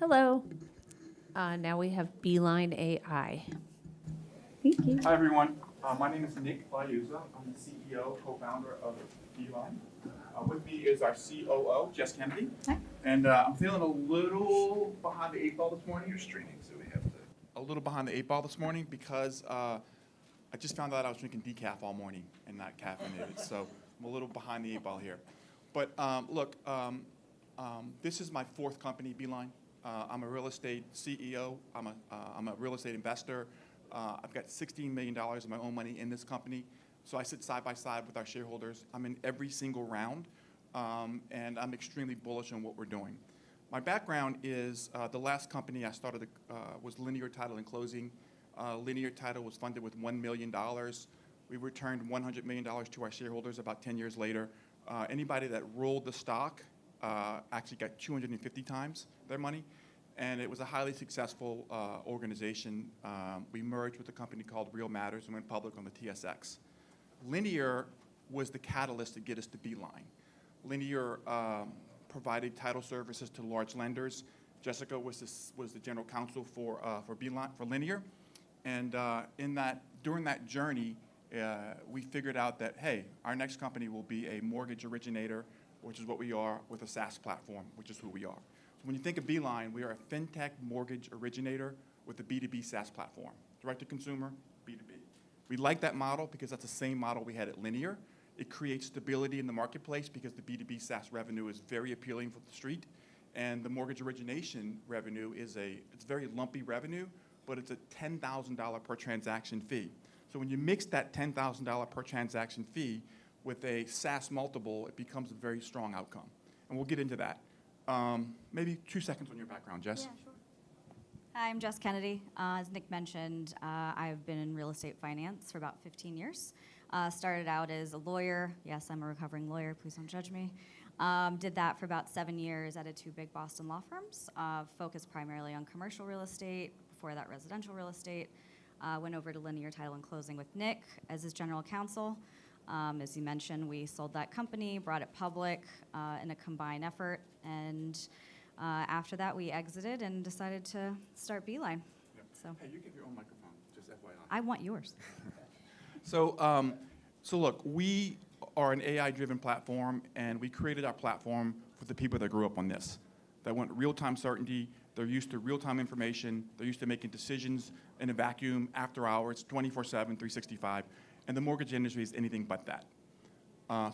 Hello. Now we have Beeline AI. Thank you. Hi, everyone. My name is Nick Liuzza. I'm the CEO, co-founder of Beeline. With me is our COO, Jess Kennedy. Hi. And I'm feeling a little behind the eight ball this morning. You're streaming, so we have to. A little behind the eight ball this morning because I just found out I was drinking decaf all morning and not caffeinated. So I'm a little behind the eight ball here. But look, this is my fourth company, Beeline. I'm a real estate CEO. I'm a real estate investor. I've got $16 million of my own money in this company. So I sit side by side with our shareholders. I'm in every single round, and I'm extremely bullish on what we're doing. My background is the last company I started was Linear Title and Closing. Linear Title was funded with $1 million. We returned $100 million to our shareholders about 10 years later. Anybody that rolled the stock actually got 250 times their money. And it was a highly successful organization. We merged with a company called Real Matters and went public on the TSX. Linear was the catalyst to get us to Beeline. Linear provided title services to large lenders. Jessica was the general counsel for Beeline, for Linear. And during that journey, we figured out that, hey, our next company will be a mortgage originator, which is what we are, with a SaaS platform, which is who we are. So when you think of Beeline, we are a fintech mortgage originator with a B2B SaaS platform, direct-to-consumer, B2B. We like that model because that's the same model we had at Linear. It creates stability in the marketplace because the B2B SaaS revenue is very appealing for the street. And the mortgage origination revenue it's very lumpy revenue, but it's a $10,000 per transaction fee. So when you mix that $10,000 per transaction fee with a SaaS multiple, it becomes a very strong outcome. And we'll get into that. Maybe 2 seconds on your background, Jess. Yeah, sure. Hi, I'm Jess Kennedy. As Nick mentioned, I've been in real estate finance for about 15 years. Started out as a lawyer. Yes, I'm a recovering lawyer. Please don't judge me. Did that for about 7 years at 2 big Boston law firms. Focused primarily on commercial real estate. Before that, residential real estate. Went over to Linear Title and Closing with Nick as his general counsel. As you mentioned, we sold that company, brought it public in a combined effort, and after that, we exited and decided to start Beeline. Yeah. So. Hey, you get your own microphone, just FYI. I want yours. So look, we are an AI-driven platform, and we created our platform for the people that grew up on this, that want real-time certainty. They're used to real-time information. They're used to making decisions in a vacuum, after hours, 24/7, 365. And the mortgage industry is anything but that.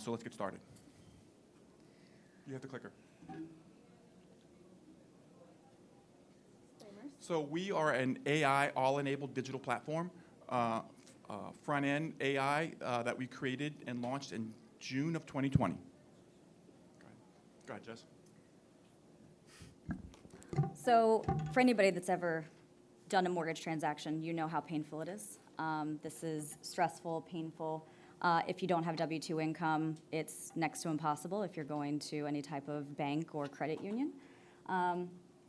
So let's get started. You have the clicker. So we are an AI all-enabled digital platform, front-end AI that we created and launched in June of 2020. Go ahead, Jess. So for anybody that's ever done a mortgage transaction, you know how painful it is. This is stressful, painful. If you don't have W-2 income, it's next to impossible if you're going to any type of bank or credit union.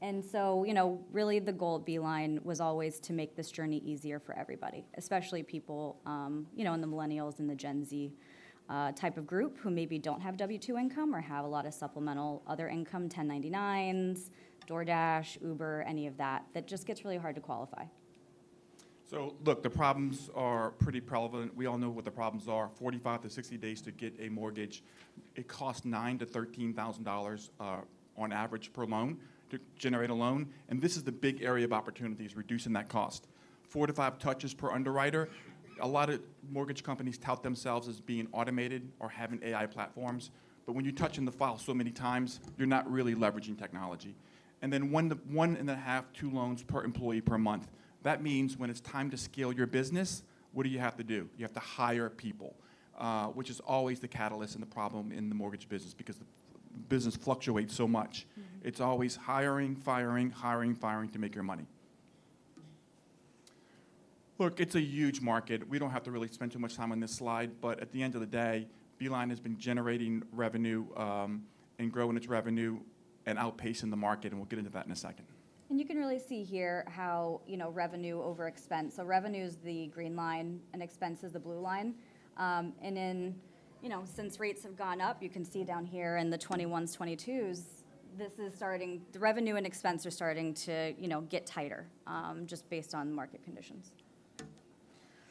And so, really the goal at Beeline was always to make this journey easier for everybody, especially people, in the millennials and the Gen Z type of group who maybe don't have W-2 income or have a lot of supplemental other income, 1099s, DoorDash, Uber, any of that just gets really hard to qualify. So look, the problems are pretty prevalent. We all know what the problems are. 45 to 60 days to get a mortgage. It costs $9,000 to $13,000 on average per loan to generate a loan. And this is the big area of opportunities, reducing that cost. 4 to 5 touches per underwriter. A lot of mortgage companies tout themselves as being automated or having AI platforms. But when you're touching the file so many times, you're not really leveraging technology. And then 1.5, 2 loans per employee per month. That means when it's time to scale your business, what do? You have to hire people, which is always the catalyst and the problem in the mortgage business because the business fluctuates so much. Mm-hmm. It's always hiring, firing, hiring, firing to make your money. Look, it's a huge market. We don't have to really spend too much time on this slide, but at the end of the day, Beeline has been generating revenue and growing its revenue and outpacing the market, and we'll get into that in a second. And you can really see here how, revenue over expense. So revenue is the green line and expense is the blue line. And since rates have gone up, you can see down here in the 21s, 22s, this is starting, the revenue and expense are starting to, get tighter, just based on market conditions.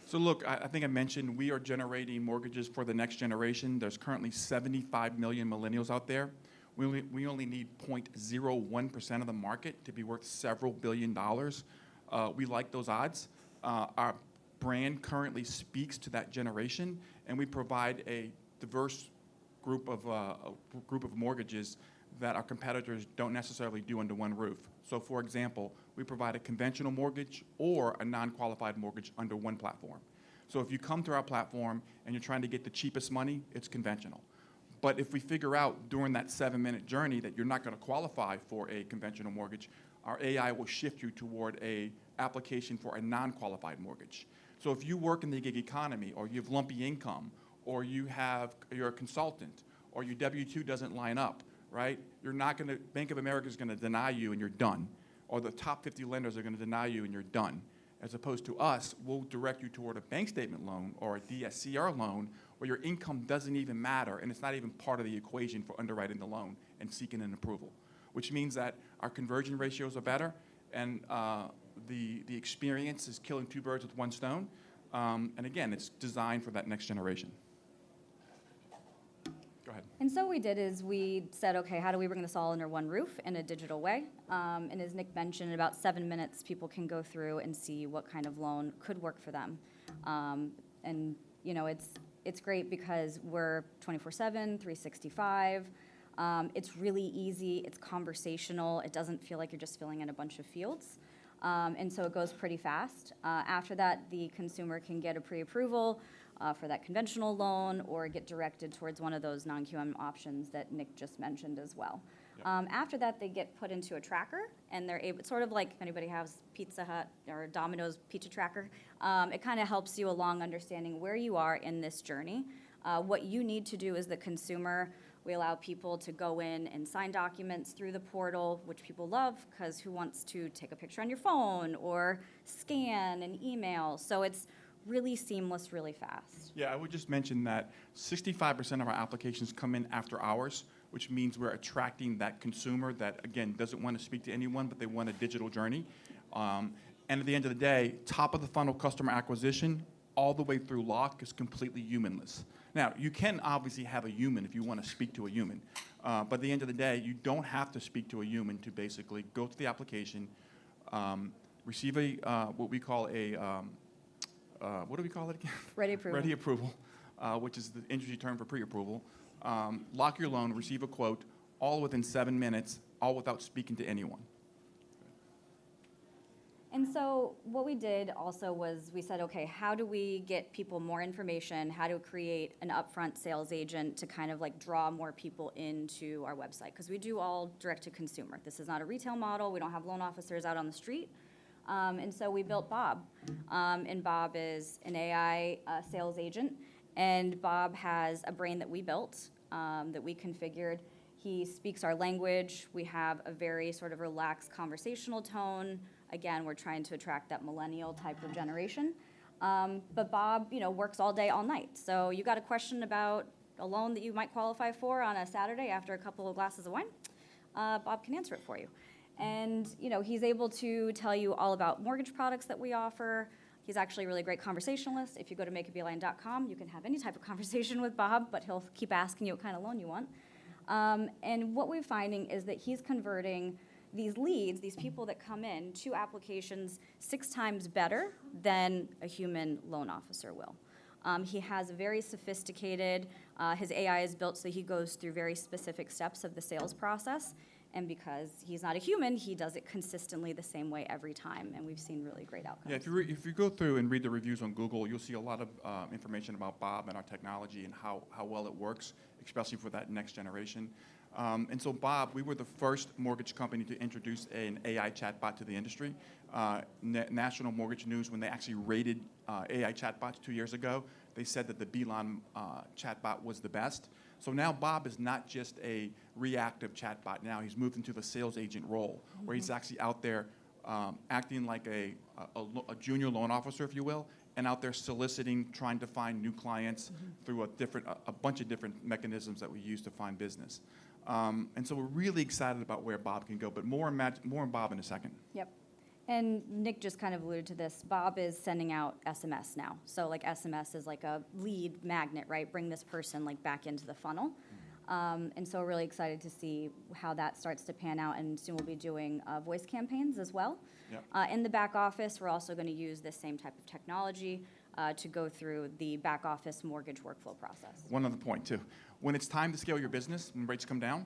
So look, I think I mentioned we are generating mortgages for the next generation. There's currently 75 million millennials out there. We only need 0.01% of the market to be worth several $billion. We like those odds. Our brand currently speaks to that generation, and we provide a diverse group of mortgages that our competitors don't necessarily do under one roof. So for example, we provide a conventional mortgage or a non-qualified mortgage under one platform. So if you come to our platform and you're trying to get the cheapest money, it's conventional. But if we figure out during that 7-minute journey that you're not going to qualify for a conventional mortgage, our AI will shift you toward a application for a non-qualified mortgage. So if you work in the gig economy, or you have lumpy income, or you're a consultant, or your W-2 doesn't line up, right? Bank of America is going to deny you and you're done. Or the top 50 lenders are going to deny you and you're done. As opposed to us, we'll direct you toward a bank statement loan or a DSCR loan where your income doesn't even matter and it's not even part of the equation for underwriting the loan and seeking an approval, which means that our conversion ratios are better and the experience is killing two birds with one stone. And again, it's designed for that next generation. Go ahead. And so what we did is we said, okay, how do we bring this all under one roof in a digital way? And as Nick mentioned, in about 7 minutes, people can go through and see what kind of loan could work for them. And it's great because we're 24/7, 365. It's really easy. It's conversational. It doesn't feel like you're just filling in a bunch of fields. And so it goes pretty fast. After that, the consumer can get a pre-approval for that conventional loan or get directed towards one of those non-QM options that Nick just mentioned as well. Yep. After that, they get put into a tracker, and they're able, sort of like if anybody has Pizza Hut or Domino's Pizza Tracker, it kind of helps you along understanding where you are in this journey. What you need to do as the consumer, we allow people to go in and sign documents through the portal, which people love because who wants to take a picture on your phone or scan an email? So it's really seamless, really fast. Yeah, I would just mention that 65% of our applications come in after hours, which means we're attracting that consumer that, again, doesn't want to speak to anyone, but they want a digital journey. And at the end of the day, top of the funnel customer acquisition, all the way through lock is completely humanless. Now, you can obviously have a human if you want to speak to a human. But at the end of the day, you don't have to speak to a human to basically go through the application, receive what we call a, what do we call it again? Ready approval. Ready approval, which is the industry term for pre-approval. Lock your loan, receive a quote, all within 7 minutes, all without speaking to anyone. And so what we did also was we said, okay, how do we get people more information? How to create an upfront sales agent to kind of like draw more people into our website? Because we do all direct to consumer. This is not a retail model. We don't have loan officers out on the street. And so we built Bob. And Bob is an AI sales agent. And Bob has a brain that we built, that we configured. He speaks our language. We have a very sort of relaxed conversational tone. Again, we're trying to attract that millennial type of generation. But Bob, works all day, all night. So you got a question about a loan that you might qualify for on a Saturday after a couple of glasses of wine, Bob can answer it for you. And, he's able to tell you all about mortgage products that we offer. He's actually a really great conversationalist. If you go to makeabeeline.com, you can have any type of conversation with Bob, but he'll keep asking you what kind of loan you want. And what we're finding is that he's converting these leads, these people that come in, to applications 6 times better than a human loan officer will. He has a very sophisticated, his AI is built so he goes through very specific steps of the sales process. And because he's not a human, he does it consistently the same way every time, and we've seen really great outcomes. Yeah, if you go through and read the reviews on Google, you'll see a lot of information about Bob and our technology and how well it works, especially for that next generation. And so Bob, we were the first mortgage company to introduce an AI chatbot to the industry. National Mortgage News, when they actually rated AI chatbots 2 years ago, they said that the Beeline chatbot was the best. So now Bob is not just a reactive chatbot. Now he's moved into the sales agent role, where he's actually out there acting like a junior loan officer, if you will, and out there soliciting, trying to find new clients through a bunch of different mechanisms that we use to find business. And so we're really excited about where Bob can go, but more on Bob in a second. Yep. And Nick just kind of alluded to this. Bob is sending out SMS now. So like SMS is like a lead magnet, right? Bring this person like back into the funnel. And so we're really excited to see how that starts to pan out. And soon we'll be doing voice campaigns as well. Yep. In the back office, we're also going to use this same type of technology to go through the back office mortgage workflow process. One other point too. When it's time to scale your business and rates come down,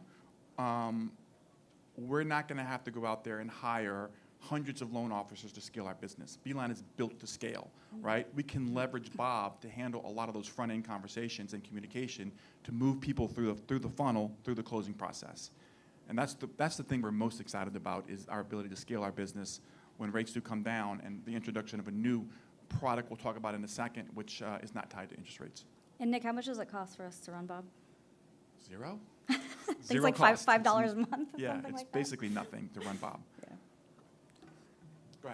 we're not going to have to go out there and hire hundreds of loan officers to scale our business. Beeline is built to scale, right? We can leverage Bob to handle a lot of those front-end conversations and communication to move people through the funnel, through the closing process. And that's the thing we're most excited about, is our ability to scale our business when rates do come down, and the introduction of a new product we'll talk about in a second, which is not tied to interest rates. And Nick, how much does it cost for us to run Bob? Zero? It's Zero like cost. $5 a month or Yeah, something it's like that? basically nothing to run Bob. Yeah. Go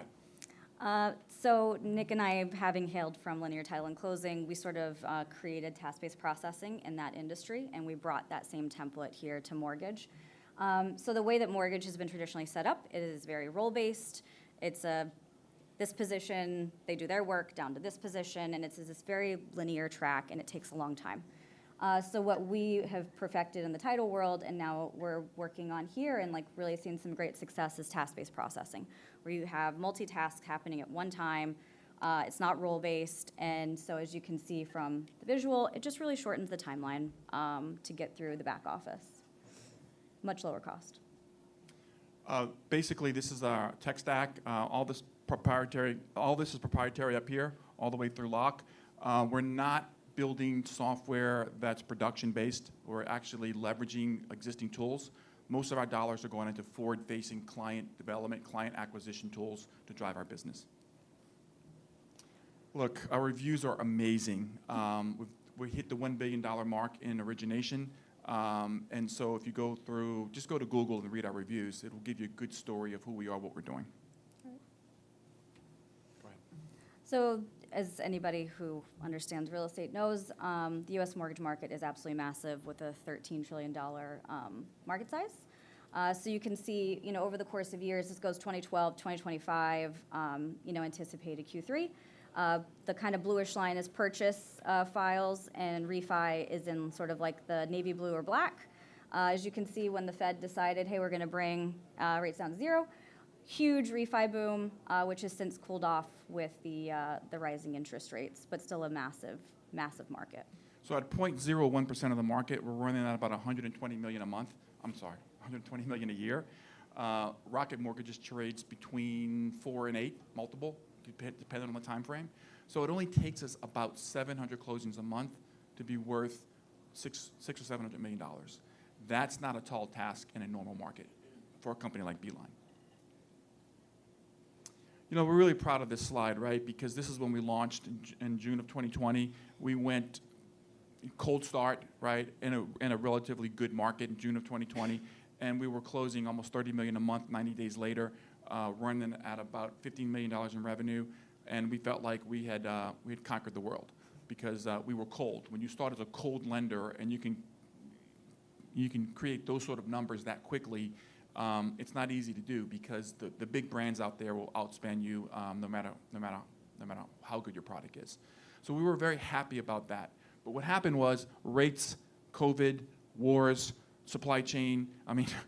ahead. So Nick and I, having hailed from linear title and closing, we sort of created task-based processing in that industry, and we brought that same template here to mortgage. So the way that mortgage has been traditionally set up, it is very role-based. It's this position, they do their work down to this position, and it's this very linear track, and it takes a long time. So what we have perfected in the title world, and now we're working on here and like really seeing some great success, is task-based processing, where you have multitasks happening at one time. It's not role-based, and so as you can see from the visual, it just really shortens the timeline to get through the back office. Much lower cost. Basically, this is our tech stack. All this is proprietary up here, all the way through lock. We're not building software that's production-based. We're actually leveraging existing tools. Most of our dollars are going into forward-facing client development, client acquisition tools to drive our business. Look, our reviews are amazing. We hit the $1 billion mark in origination. And so if you go through, just go to Google and read our reviews. It will give you a good story of who we are, what we're doing. Go ahead. So as anybody who understands real estate knows, the U.S. mortgage market is absolutely massive with a $13 trillion market size. So you can see, over the course of years, this goes 2012, 2025, anticipated Q3. The kind of bluish line is purchase files, and refi is in sort of like the navy blue or black. As you can see, when the Fed decided, hey, we're going to bring rates down to zero, huge refi boom, which has since cooled off with the rising interest rates, but still a massive, massive market. So at 0.01% of the market, we're running at about $120 million a month. I'm sorry, $120 million a year. Rocket Mortgages trades between 4 and 8 multiple, depending on the time frame. So it only takes us about 700 closings a month to be worth $600 or $700 million. That's not a tall task in a normal market for a company like Beeline. We're really proud of this slide, right? Because this is when we launched in June of 2020. We went cold start, right, in a relatively good market in June of 2020, and we were closing almost $30 million a month 90 days later, running at about $15 million in revenue, and we felt like we had conquered the world because we were cold. When you start as a cold lender and you can create those sort of numbers that quickly, it's not easy to do because the big brands out there will outspend you no matter how good your product is. So we were very happy about that. But what happened was rates, COVID, wars, supply chain.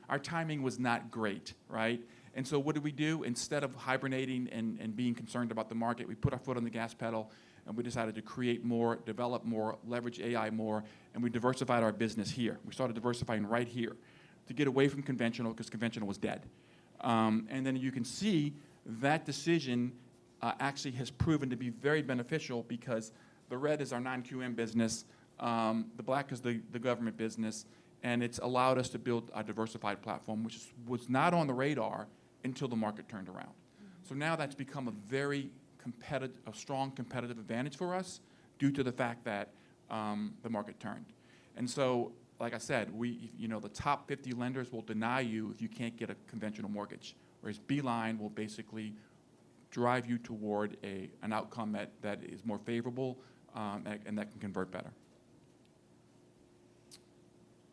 Our timing was not great, right? And so what did we do? Instead of hibernating and being concerned about the market, we put our foot on the gas pedal and we decided to create more, develop more, leverage AI more, and we diversified our business here. We started diversifying right here to get away from conventional because conventional was dead. And then you can see that decision actually has proven to be very beneficial because the red is our non-QM business, the black is the government business, and it's allowed us to build a diversified platform, which was not on the radar until the market turned around. So now that's become a very strong competitive advantage for us due to the fact that the market turned. And so, like I said, the top 50 lenders will deny you if you can't get a conventional mortgage, whereas Beeline will basically drive you toward an outcome that is more favorable and that can convert better.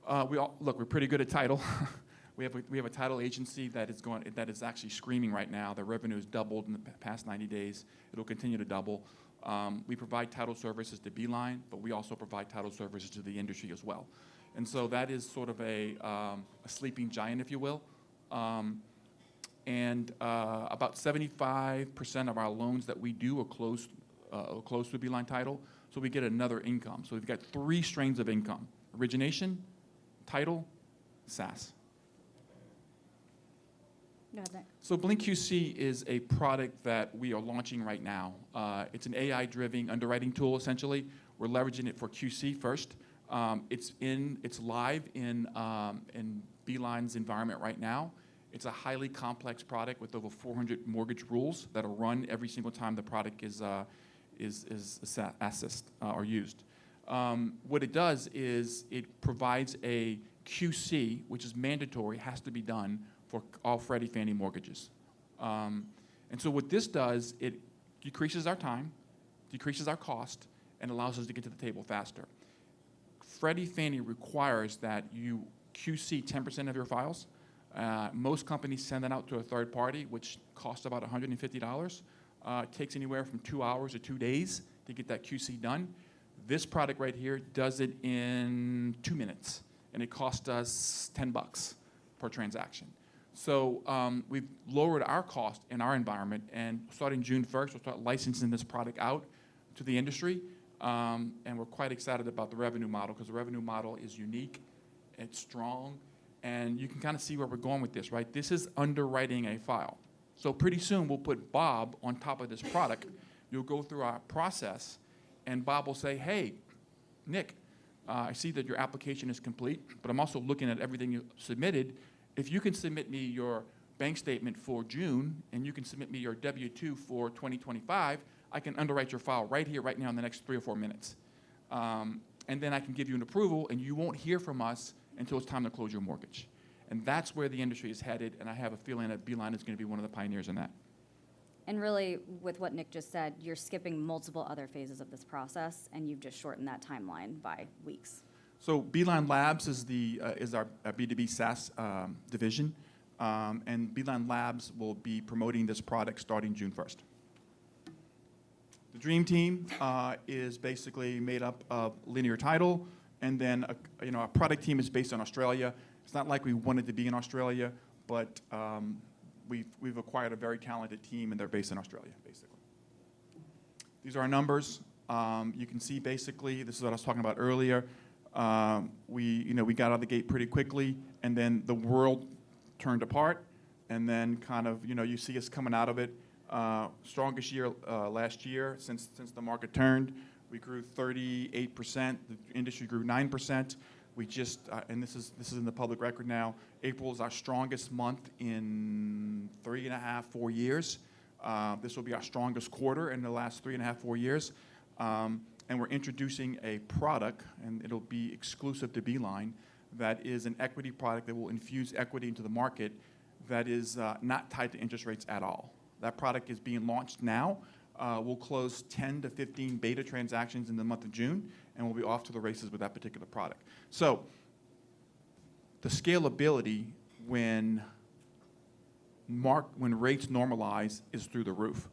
Look, we're pretty good at title. We have a title agency that is actually screaming right now. Their revenue has doubled in the past 90 days. It'll continue to double. We provide title services to Beeline, but we also provide title services to the industry as well. And so that is sort of a sleeping giant, if you will. About 75% of our loans that we do are closed through Beeline Title, so we get another income. So we've got 3 streams of income: origination, title, SaaS. Go ahead, Nick. So Blink QC is a product that we are launching right now. It's an AI-driven underwriting tool, essentially. We're leveraging it for QC first. It's live in Beeline's environment right now. It's a highly complex product with over 400 mortgage rules that are run every single time the product is accessed or used. What it does is it provides a QC, which is mandatory, has to be done for all Freddie Fannie mortgages. And so what this does, it decreases our time, decreases our cost, and allows us to get to the table faster. Freddie Fannie requires that you QC 10% of your files. Most companies send that out to a third party, which costs about $150. It takes anywhere from 2 hours to 2 days to get that QC done. This product right here does it in 2 minutes, and it costs us $10 per transaction. So we've lowered our cost in our environment, and starting June 1st, we'll start licensing this product out to the industry, and we're quite excited about the revenue model, because the revenue model is unique, it's strong, and you can kind of see where we're going with this, right? This is underwriting a file. So pretty soon we'll put Bob on top of this product. You'll go through our process, and Bob will say, hey, Nick, I see that your application is complete, but I'm also looking at everything you submitted. If you can submit me your bank statement for June, and you can submit me your W-2 for 2025, I can underwrite your file right here, right now, in the next 3 or 4 minutes. And then I can give you an approval, and you won't hear from us until it's time to close your mortgage. And that's where the industry is headed, and I have a feeling that Beeline is going to be one of the pioneers in that. And really, with what Nick just said, you're skipping multiple other phases of this process, and you've just shortened that timeline by weeks. So Beeline Labs is our B2B SaaS division, and Beeline Labs will be promoting this product starting June 1st. The Dream Team is basically made up of linear title, and then our product team is based in Australia. It's not like we wanted to be in Australia, but we've acquired a very talented team, and they're based in Australia, basically. These are our numbers. You can see basically, this is what I was talking about earlier. We got out of the gate pretty quickly, and then the world turned apart, and then kind of, you see us coming out of it. Strongest year last year since the market turned. We grew 38%. The industry grew 9%. We just, and this is in the public record now, April is our strongest month in 3.5, 4 years. This will be our strongest quarter in the last 3.5, 4 years. And we're introducing a product, and it'll be exclusive to Beeline, that is an equity product that will infuse equity into the market that is not tied to interest rates at all. That product is being launched now. We'll close 10 to 15 beta transactions in the month of June, and we'll be off to the races with that particular product. So the scalability when rates normalize is through the roof.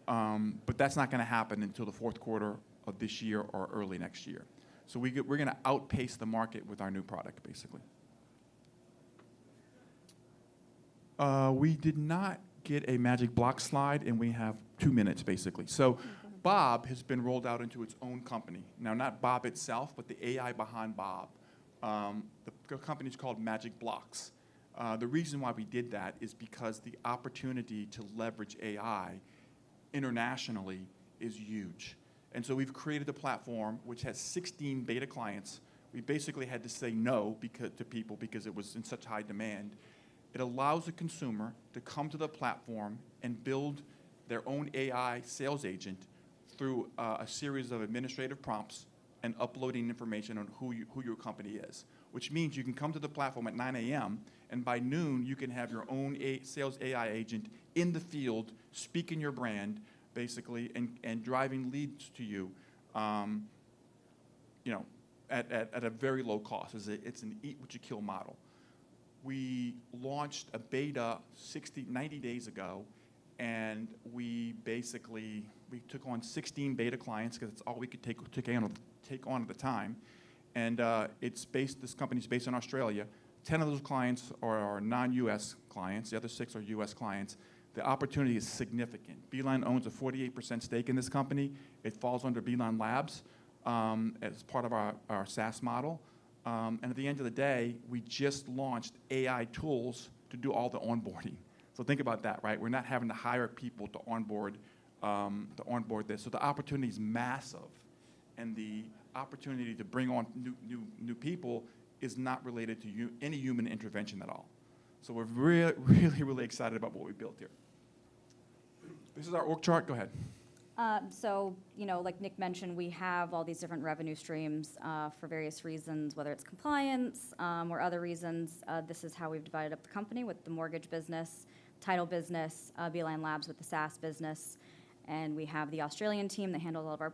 But that's not going to happen until the fourth quarter of this year or early next year. So we're going to outpace the market with our new product, basically. We did not get a magic block slide, and we have 2 minutes, basically. So Bob has been rolled out into its own company. Now, not Bob itself, but the AI behind Bob. The company is called Magic Blocks. The reason why we did that is because the opportunity to leverage AI internationally is huge. And so we've created a platform which has 16 beta clients. We basically had to say no to people because it was in such high demand. It allows a consumer to come to the platform and build their own AI sales agent through a series of administrative prompts and uploading information on who your company is. which means you can come to the platform at 9 a.m., and by noon, you can have your own sales AI agent in the field, speaking your brand, basically, and driving leads to you, at a very low cost. It's an eat what you kill model. We launched a beta 90 days ago, and we took on 16 beta clients because it's all we could take on at the time. And this company's based in Australia. 10 of those clients are non-US clients. The other 6 are US clients. The opportunity is significant. Beeline owns a 48% stake in this company. It falls under Beeline Labs as part of our SaaS model. And at the end of the day, we just launched AI tools to do all the onboarding. So think about that, right? We're not having to hire people to onboard this. So the opportunity is massive, and the opportunity to bring on new people is not related to any human intervention at all. So we're really, really, really excited about what we built here. This is our org chart. Go ahead. So, like Nick mentioned, we have all these different revenue streams for various reasons, whether it's compliance or other reasons. This is how we've divided up the company with the mortgage business, title business, Beeline Labs with the SaaS business, and we have the Australian team that handles all of our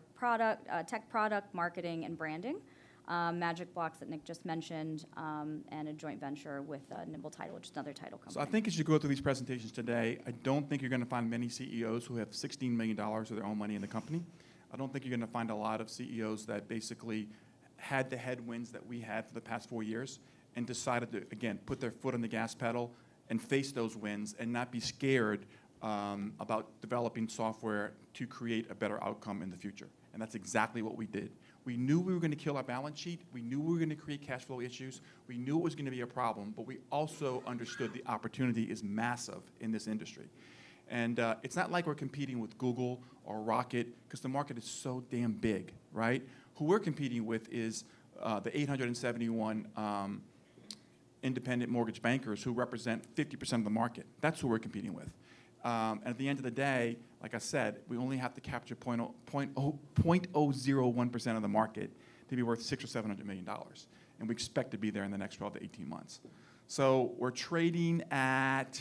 tech product, marketing, and branding. Magic Blocks that Nick just mentioned, and a joint venture with Nimble Title, which is another title company. So I think as you go through these presentations today, I don't think you're going to find many CEOs who have $16 million of their own money in the company. I don't think you're going to find a lot of CEOs that basically had the headwinds that we had for the past 4 years and decided to, again, put their foot on the gas pedal and face those wins and not be scared about developing software to create a better outcome in the future. And that's exactly what we did. We knew we were going to kill our balance sheet. We knew we were going to create cash flow issues. We knew it was going to be a problem, but we also understood the opportunity is massive in this industry. And it's not like we're competing with Google or Rocket, because the market is so damn big, right? Who we're competing with is the 871 independent mortgage bankers who represent 50% of the market. That's who we're competing with. And at the end of the day, like I said, we only have to capture 0.001% of the market to be worth $600 or $700 million. And we expect to be there in the next 12 to 18 months. So we're trading at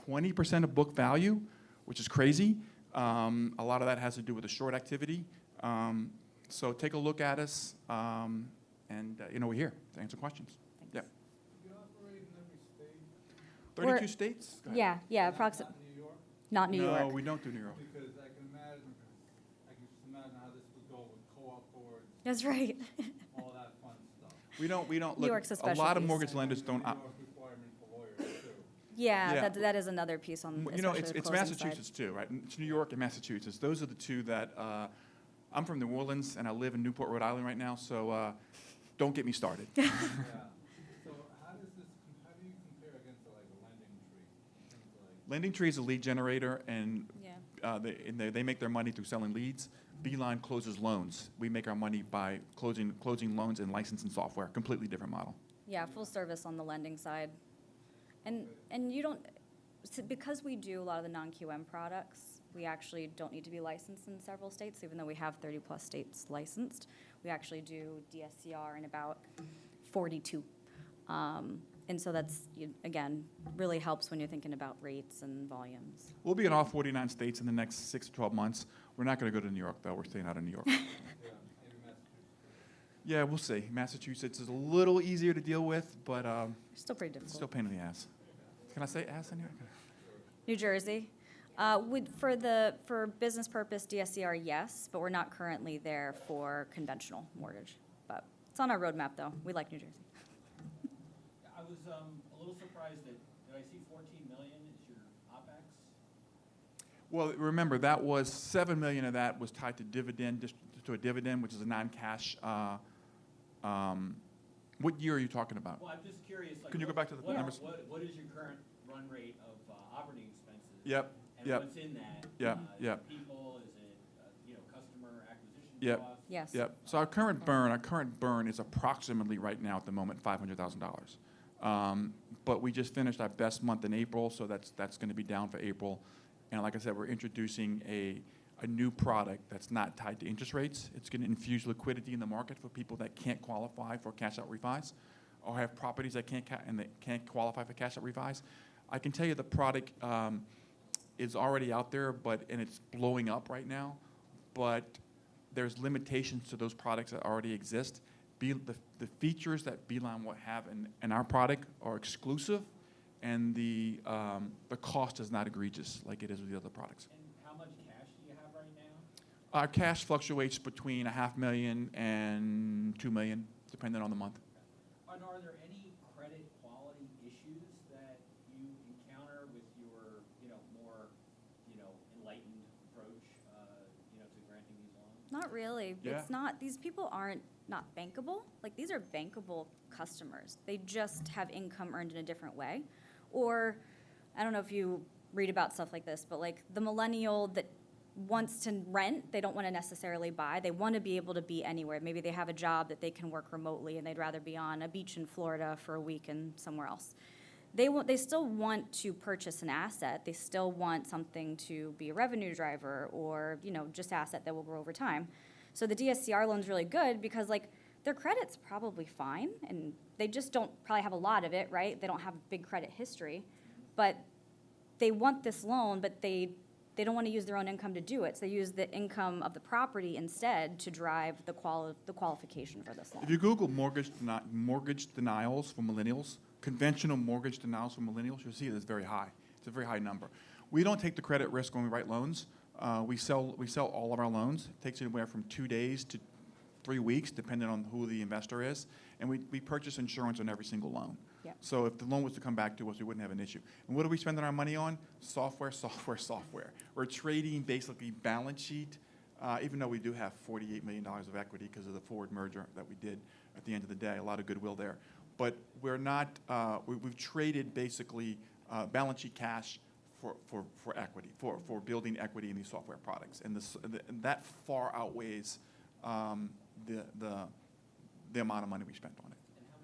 20% of book value, which is crazy. A lot of that has to do with the short activity. So take a look at us, and we're here to answer questions. Thanks. Yep. Do you operate in every state? 32 states? Go ahead. Yeah, Not approximately. New York? Not New York. No, we don't do New York. Because I can just imagine how this would go with co-op boards, That's right. all that fun stuff. We don't New look, York's a a lot of specialty. mortgage lenders don't. New York requirement for lawyers too. Yeah, Yeah. that is another piece on. You know, especially it's the closing Massachusetts side. too, right? It's New York and Massachusetts. Those are the two that, I'm from New Orleans and I live in Newport, Rhode Island right now, so don't get me started. Yeah. So how do you compare against like a lending tree? Things like, Lending Tree is a lead generator, and Yeah. they make their money through selling leads. Beeline closes loans. We make our money by closing loans and licensing software. Completely different model. Yeah, full service on the lending side. And you don't, because we do a lot of the non-QM products, we actually don't need to be licensed in several states, even though we have 30-plus states licensed. We actually do DSCR in about 42. And so that's, again, really helps when you're thinking about rates and volumes. We'll be in all 49 states in the next 6 to 12 months. We're not going to go to New York, though. We're staying out of New York. yeah, maybe Massachusetts. Yeah, we'll see. Massachusetts is a little easier to deal with, but Still pretty it's difficult. still a pain in the ass. Can I say ass in here? New Jersey. For business purpose, DSCR, yes, but we're not currently there for conventional mortgage. But it's on our roadmap, though. We like New Jersey. I was a little surprised that, did I see 14 million is your OpEx? Well, remember, that was $7 million of that was tied to a dividend, which is a non-cash. What year are you talking about? Well, I'm just curious, like. Can you go back to the numbers? What is your current run rate of operating expenses? Yep, And yep. what's in that? Yep, Is yep. it people, is it, customer acquisition Yep. costs? Yes. Yep. So our current burn is approximately right now at the moment $500,000. But we just finished our best month in April, so that's going to be down for April. And like I said, we're introducing a new product that's not tied to interest rates. It's going to infuse liquidity in the market for people that can't qualify for cash out refis. or have properties that can't qualify for cash out refis. I can tell you the product is already out there, and it's blowing up right now, but there's limitations to those products that already exist. The features that Beeline will have in our product are exclusive, and the cost is not egregious like it is with the other products. And how much cash do you have right now? Our cash fluctuates between $500,000 and $2 million, depending on the month. And are there any credit quality issues that you encounter with your, more, enlightened approach, to granting these loans? Not really. Yeah. It's not, these people aren't not bankable. Like, these are bankable customers. They just have income earned in a different way. Or, I don't know if you read about stuff like this, but like the millennial that wants to rent, they don't want to necessarily buy. They want to be able to be anywhere. Maybe they have a job that they can work remotely and they'd rather be on a beach in Florida for a week and somewhere else. They still want to purchase an asset. They still want something to be a revenue driver or, just asset that will grow over time. So the DSCR loan's really good because like their credit's probably fine and they just don't probably have a lot of it, right? They don't have big credit history, but they want this loan, but they don't want to use their own income to do it. So they use the income of the property instead to drive the qualification for this loan. If you Google mortgage denials for millennials, conventional mortgage denials for millennials, you'll see that it's very high. It's a very high number. We don't take the credit risk when we write loans. We sell all of our loans. It takes anywhere from 2 days to 3 weeks, depending on who the investor is. And we purchase insurance on every single loan. Yep. So if the loan was to come back to us, we wouldn't have an issue. And what are we spending our money on? Software, software, software. We're trading basically balance sheet, even though we do have $48 million of equity because of the forward merger that we did at the end of the day, a lot of goodwill there. But we're not, we've traded basically balance sheet cash for equity, for building equity in these software products. And that far outweighs the amount of money we spent on it. And how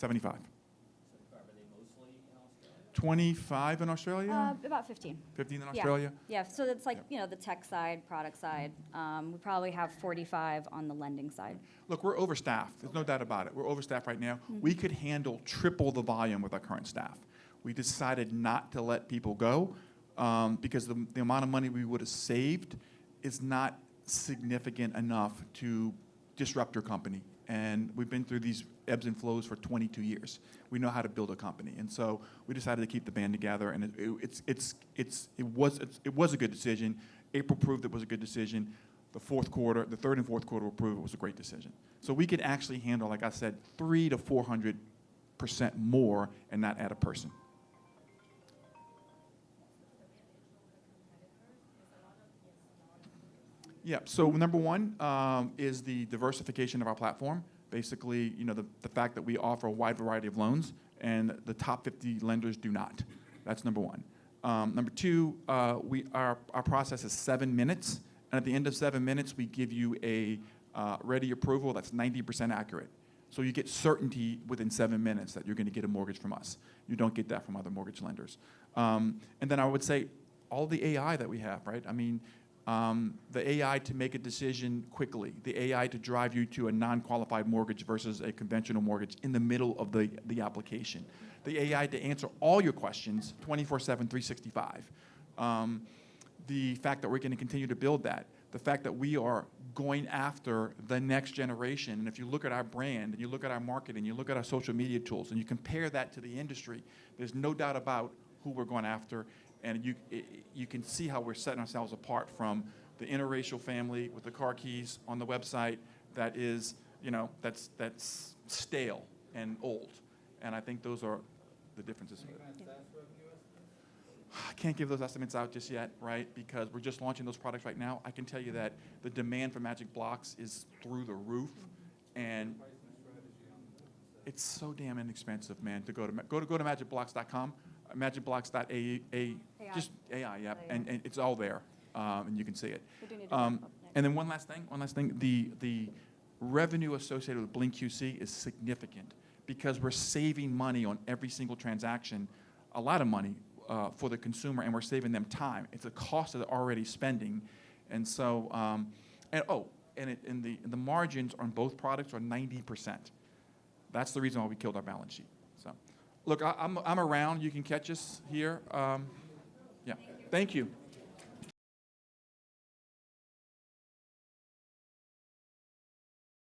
many people? 75. 75, are they mostly in Australia? 25 in Australia? About 15. 15 in Australia? Yeah, so it's like, the tech side, product side. We probably have 45 on the lending side. Look, we're overstaffed. There's no doubt about it. We're overstaffed right now. Mm-hmm. We could handle triple the volume with our current staff. We decided not to let people go because the amount of money we would have saved is not significant enough to disrupt your company. And we've been through these ebbs and flows for 22 years. We know how to build a company. And so we decided to keep the band together, and it was a good decision. April proved it was a good decision. The third and fourth quarter will prove it was a great decision. So we could actually handle, like I said, 300 to 400% more and not add a person. Yeah, so number one is the diversification of our platform. Basically, the fact that we offer a wide variety of loans and the top 50 lenders do not. That's number one. Number two, our process is 7 minutes, and at the end of 7 minutes, we give you a ready approval that's 90% accurate. So you get certainty within 7 minutes that you're going to get a mortgage from us. You don't get that from other mortgage lenders. And then I would say all the AI that we have, right? I mean, the AI to make a decision quickly, the AI to drive you to a non-qualified mortgage versus a conventional mortgage in the middle of the application, the AI to answer all your questions 24/7, 365. The fact that we're going to continue to build that, the fact that we are going after the next generation, and if you look at our brand, and you look at our marketing, you look at our social media tools, and you compare that to the industry, there's no doubt about who we're going after. And you can see how we're setting ourselves apart from the interracial family with the car keys on the website that is, that's stale and old. And I think those are the differences. I can't give those estimates out just yet, right? Because we're just launching those products right now. I can tell you that the demand for Magic Blocks is through the roof, and it's so damn inexpensive, man. To go to magicblocks.com. magicblocks.ai, just AI, yeah, and it's all there, and you can see it. And then one last thing, the revenue associated with Blink QC is significant because we're saving money on every single transaction, a lot of money for the consumer, and we're saving them time. It's a cost that they're already spending, and so, the margins on both products are 90%. That's the reason why we killed our balance sheet. So, look, I'm around. You can catch us here. Yeah, thank you.